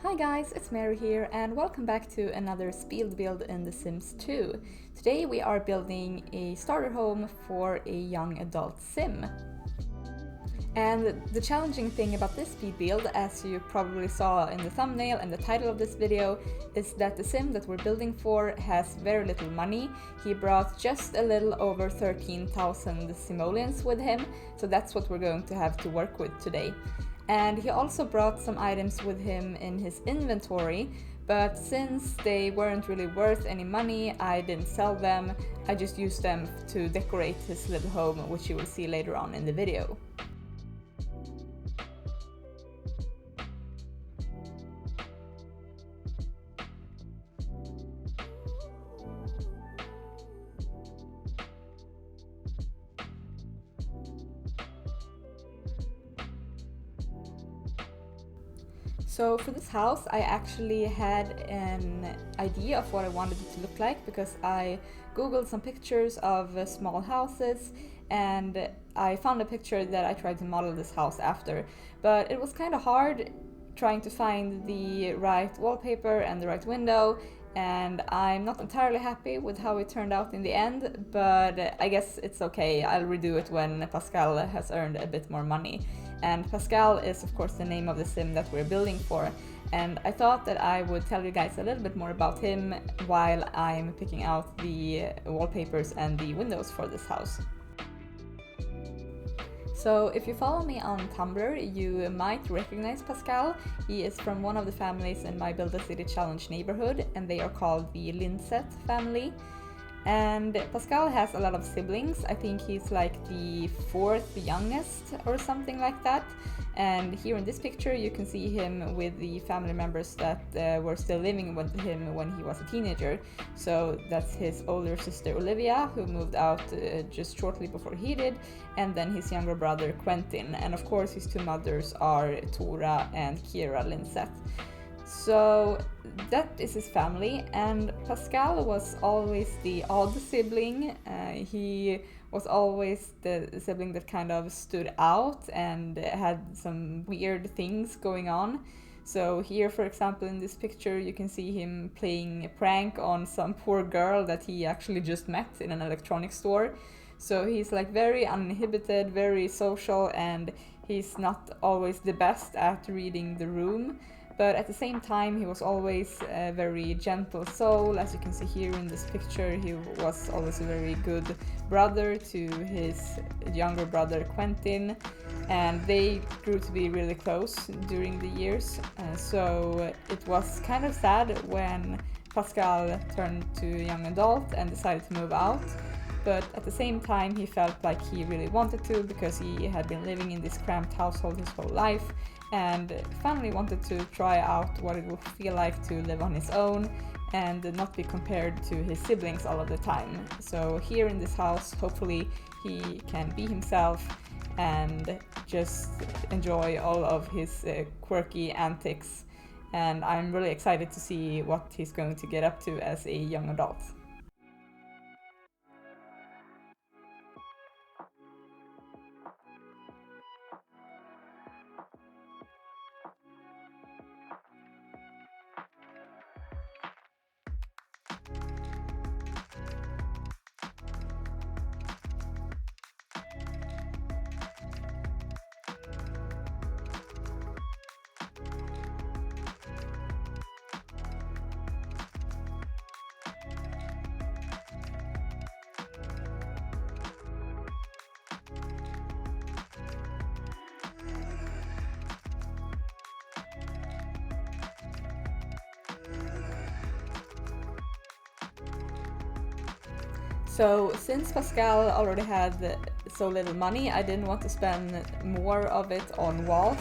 Hi guys, it's Mary here and welcome back to another speed build in The Sims 2. Today we are building a starter home for a young adult sim. And the challenging thing about this speed build, as you probably saw in the thumbnail and the title of this video, is that the sim that we're building for has very little money. He brought just a little over 13,000 simoleons with him, so that's what we're going to have to work with today. And he also brought some items with him in his inventory, but since they weren't really worth any money, I didn't sell them. I just used them to decorate his little home, which you will see later on in the video. So for this house, I actually had an idea of what I wanted it to look like because I googled some pictures of small houses and I found a picture that I tried to model this house after. But it was kind of hard trying to find the right wallpaper and the right window, and I'm not entirely happy with how it turned out in the end, but I guess it's okay. I'll redo it when Pascal has earned a bit more money. And Pascal is of course the name of the sim that we're building for, and I thought that I would tell you guys a little bit more about him while I'm picking out the wallpapers and the windows for this house. So if you follow me on Tumblr, you might recognize Pascal. He is from one of the families in my Build a City Challenge neighborhood, and they are called the Linset family. And Pascal has a lot of siblings. I think he's like the fourth youngest or something like that. And here in this picture you can see him with the family members that were still living with him when he was a teenager. So that's his older sister Olivia, who moved out just shortly before he did, and then his younger brother Quentin. And of course his two mothers are Tora and Kira Linset. So that is his family, and Pascal was always the odd sibling. He was always the sibling that kind of stood out and had some weird things going on. So here, for example, in this picture, you can see him playing a prank on some poor girl that he actually just met in an electronics store. So he's like very uninhibited, very social, and he's not always the best at reading the room. But at the same time, he was always a very gentle soul. As you can see here in this picture, he was always a very good brother to his younger brother Quentin, and they grew to be really close during the years. So it was kind of sad when Pascal turned to young adult and decided to move out. But at the same time, he felt like he really wanted to because he had been living in this cramped household his whole life, and finally wanted to try out what it would feel like to live on his own and not be compared to his siblings all of the time. So here in this house, hopefully he can be himself and just enjoy all of his quirky antics. And I'm really excited to see what he's going to get up to as a young adult. So since Pascal already had so little money, I didn't want to spend more of it on walls.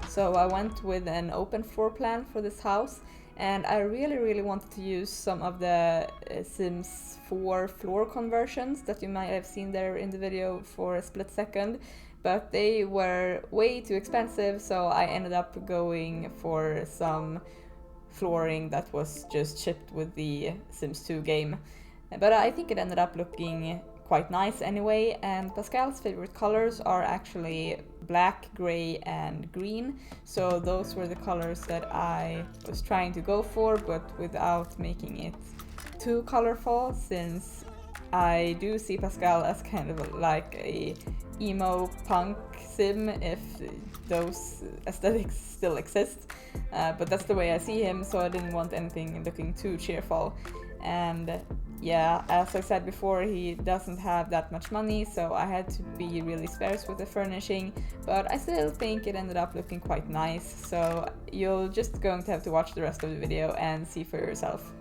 So I went with an open floor plan for this house, and I really wanted to use some of the Sims 4 floor conversions that you might have seen there in the video for a split second, but they were way too expensive, so I ended up going for some flooring that was just shipped with the Sims 2 game. But I think it ended up looking quite nice anyway, and Pascal's favorite colors are actually black, gray and green, so those were the colors that I was trying to go for, but without making it too colorful, since I do see Pascal as kind of like a emo punk sim, if those aesthetics still exist, but that's the way I see him, so I didn't want anything looking too cheerful. And yeah, as I said before, he doesn't have that much money, so I had to be really sparse with the furnishing, but I still think it ended up looking quite nice, so you're just going to have to watch the rest of the video and see for yourself.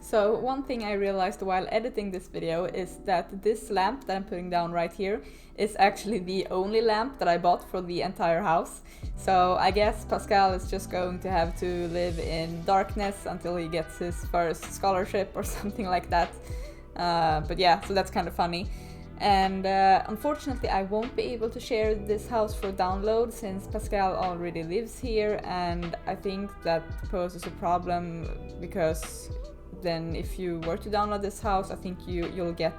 So one thing I realized while editing this video is that this lamp that I'm putting down right here is actually the only lamp that I bought for the entire house. So I guess Pascal is just going to have to live in darkness until he gets his first scholarship or something like that. But yeah, so that's kind of funny. And unfortunately I won't be able to share this house for download since Pascal already lives here, and I think that poses a problem because then if you were to download this house, I think you'll get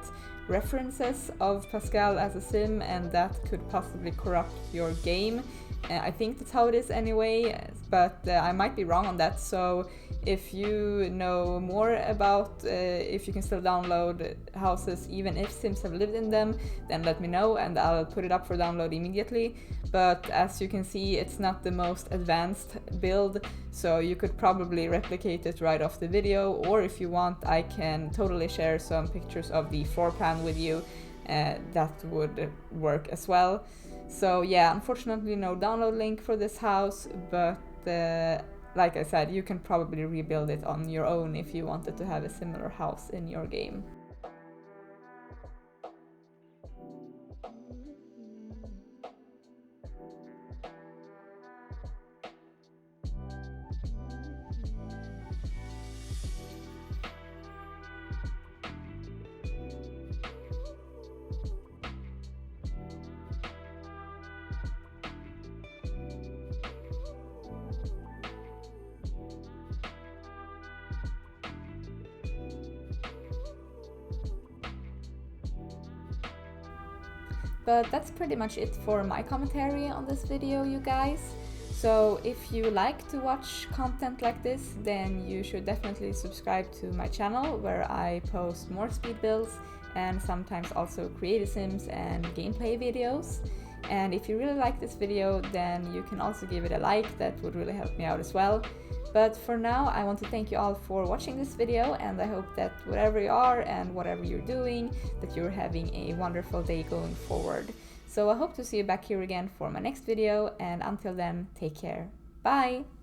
references of Pascal as a sim, and that could possibly corrupt your game. I think that's how it is anyway, but I might be wrong on that, so if you know more about if you can still download houses even if sims have lived in them, then let me know and I'll put it up for download immediately. But as you can see, it's not the most advanced build, so you could probably replicate it right off the video, or if you want I can totally share some pictures of the floor plan with you. That would work as well. So yeah, unfortunately no download link for this house, but like I said, you can probably rebuild it on your own if you wanted to have a similar house in your game. But that's pretty much it for my commentary on this video, you guys. So if you like to watch content like this, then you should definitely subscribe to my channel, where I post more speed builds and sometimes also creative sims and gameplay videos. And if you really like this video, then you can also give it a like, that would really help me out as well. But for now, I want to thank you all for watching this video, and I hope that wherever you are and whatever you're doing, that you're having a wonderful day going forward. So I hope to see you back here again for my next video, and until then, take care. Bye!